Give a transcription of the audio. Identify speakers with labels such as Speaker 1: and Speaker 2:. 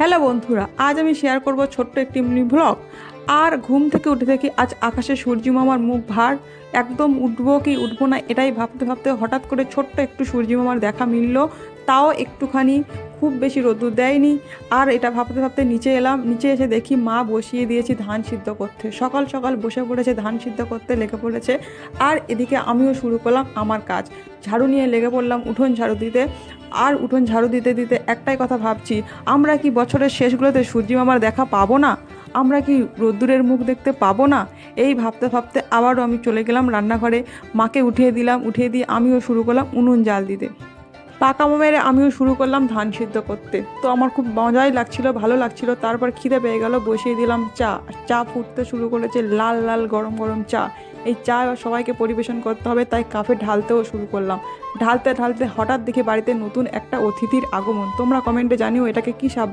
Speaker 1: Hello বন্ধুরা, আজ আমি শেয়ার করব ছোট্ট একটি মিনি ব্লগ। আর ঘুম থেকে উঠে দেখি আজ আকাশে সূর্য মামার মুখ ভার। একদম উঠবো কি উঠবো না এটাই ভাবতে ভাবতে হঠাৎ করে ছোট্ট একটু সূর্য মামার দেখা মিলল, তাও একটুখানি, খুব বেশি রোদ্দুর দেয়নি। আর এটা ভাবতে ভাবতে নিচে এলাম, নিচে এসে দেখি মা বসিয়ে দিয়েছি ধান সিদ্ধ করতে। সকাল সকাল বসে পড়েছে ধান সিদ্ধ করতে, লেগে পড়েছে। আর এদিকে আমিও শুরু করলাম আমার কাজ, ঝাড়ু নিয়ে লেগে পড়লাম উঠোন ঝাড়ু দিতে। আর উঠোন ঝাড়ু দিতে দিতে একটাই কথা ভাবছি, আমরা কি বছরের শেষগুলোতে সূর্য মামার দেখা পাবো না? আমরা কি রোদ্দুরের মুখ দেখতে পাবো না? এই ভাবতে ভাবতে আবারও আমি চলে গেলাম রান্নাঘরে, মাকে উঠিয়ে দিলাম, উঠিয়ে দিয়ে আমিও শুরু করলাম উনুন জাল দিতে। পাকা মেরে আমিও শুরু করলাম ধান সিদ্ধ করতে। তো আমার খুব মজাই লাগছিল, ভালো লাগছিল। তারপর খিদে পেয়ে গেল, বসিয়ে দিলাম চা। চা ফুটতে শুরু করেছে, লাল লাল গরম গরম চা। এই চা এবার সবাইকে পরিবেশন করতে হবে, তাই কাপে ঢালতেও শুরু করলাম। ঢালতে ঢালতে হঠাৎ দেখে বাড়িতে নতুন একটা অতিথির আগমন। তোমরা কমেন্টে জানিও এটাকে কী